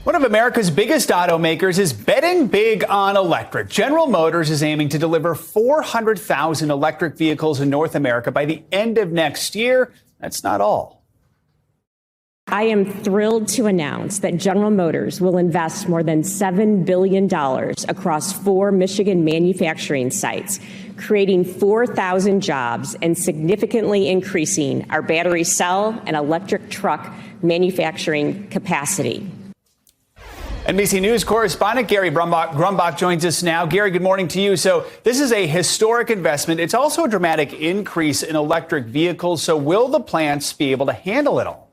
One of America's biggest automakers is betting big on electric. General Motors is aiming to deliver 400,000 electric vehicles in North America by the end of next year. That's not all. I am thrilled to announce that General Motors will invest more than $7 billion across 4 Michigan manufacturing sites, creating 4,000 jobs and significantly increasing our battery cell and electric truck manufacturing capacity. NBC News correspondent Gary Grumbach joins us now. Gary, good morning to you. So this is a historic investment. It's also a dramatic increase in electric vehicles. So will the plants be able to handle it all?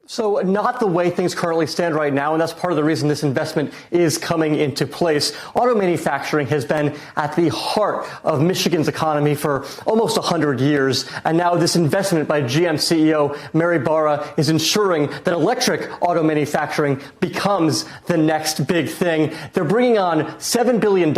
So not the way things currently stand right now, and that's part of the reason this investment is coming into place. Auto manufacturing has been at the heart of Michigan's economy for almost 100 years, and now this investment by GM CEO Mary Barra is ensuring that electric auto manufacturing becomes the next big thing. They're bringing on $7 billion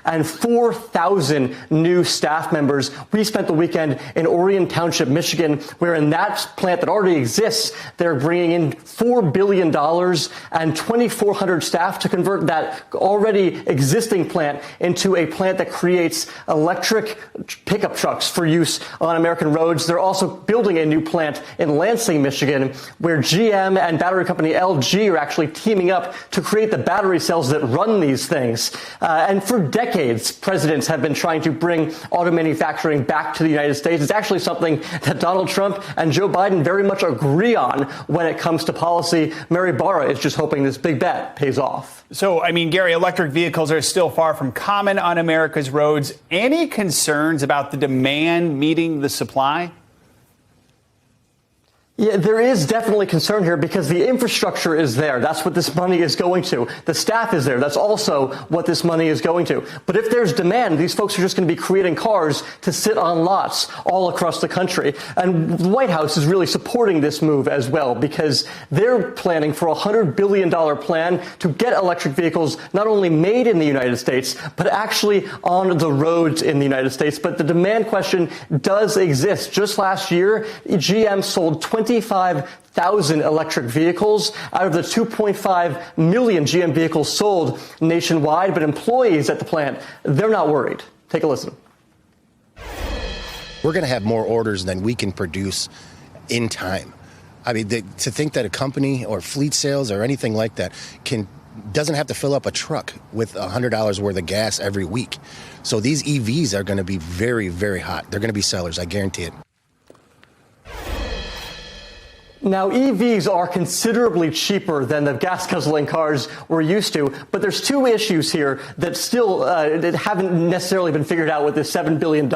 and 4,000 new staff members. We spent the weekend in Orion Township, Michigan, where in that plant that already exists, they're bringing in $4 billion and 2,400 staff to convert that already existing plant into a plant that creates electric pickup trucks for use on American roads. They're also building a new plant in Lansing, Michigan, where GM and battery company LG are actually teaming up to create the battery cells that run these things. And for decades, presidents have been trying to bring auto manufacturing back to the United States. It's actually something that Donald Trump and Joe Biden very much agree on when it comes to policy. Mary Barra is just hoping this big bet pays off. So, I mean, Gary, electric vehicles are still far from common on America's roads. Any concerns about the demand meeting the supply? Yeah, there is definitely concern here because the infrastructure is there. That's what this money is going to. The staff is there. That's also what this money is going to. But if there's demand, these folks are just going to be creating cars to sit on lots all across the country. And the White House is really supporting this move as well because they're planning for a $100 billion plan to get electric vehicles not only made in the United States, but actually on the roads in the United States. But the demand question does exist. Just last year, GM sold 25,000 electric vehicles out of the 2.5 million GM vehicles sold nationwide. But employees at the plant, they're not worried. Take a listen. We're going to have more orders than we can produce in time. I mean, to think that a company or fleet sales or anything like that doesn't have to fill up a truck with $100 worth of gas every week. So these EVs are going to be very, very hot. They're going to be sellers. I guarantee it. Now, EVs are considerably cheaper than the gas-guzzling cars we're used to, but there's 2 issues here that still that haven't necessarily been figured out with this $7 billion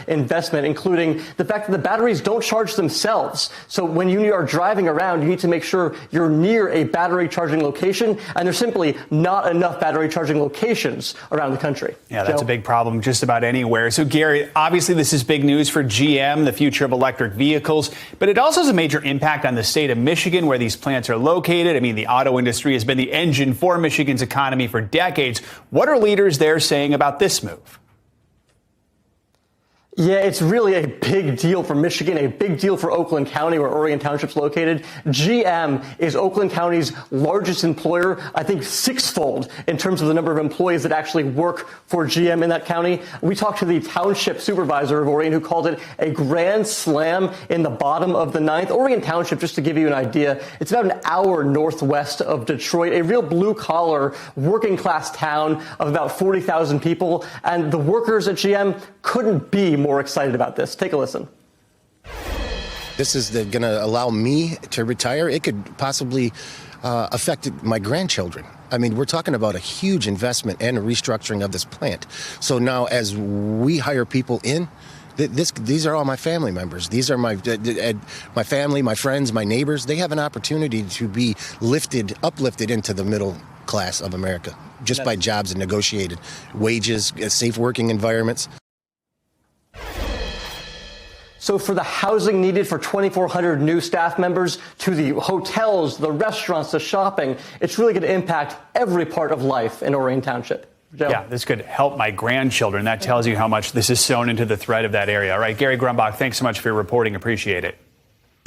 investment, including the fact that the batteries don't charge themselves. So when you are driving around, you need to make sure you're near a battery charging location, and there's simply not enough battery charging locations around the country. Yeah, that's a big problem just about anywhere. So, Gary, obviously this is big news for GM, the future of electric vehicles, but it also has a major impact on the state of Michigan, where these plants are located. I mean, the auto industry has been the engine for Michigan's economy for decades. What are leaders there saying about this move? Yeah, it's really a big deal for Michigan, a big deal for Oakland County, where Orion Township's located. GM is Oakland County's largest employer, I think 6-fold in terms of the number of employees that actually work for GM in that county. We talked to the township supervisor of Orion, who called it a grand slam in the bottom of the 9th. Orion Township, just to give you an idea, it's about an hour northwest of Detroit, a real blue-collar, working-class town of about 40,000 people. And the workers at GM couldn't be more excited about this. Take a listen. This is going to allow me to retire. It could possibly affect my grandchildren. I mean, we're talking about a huge investment and a restructuring of this plant. So now as we hire people in, these are all my family members. These are my family, my friends, my neighbors. They have an opportunity to be uplifted into the middle class of America just by jobs and negotiated wages, safe working environments. So for the housing needed for 2,400 new staff members, to the hotels, the restaurants, the shopping, it's really going to impact every part of life in Orion Township. Joe? Yeah, this could help my grandchildren. That tells you how much this is sewn into the thread of that area. All right, Gary Grumbach, thanks so much for your reporting. Appreciate it.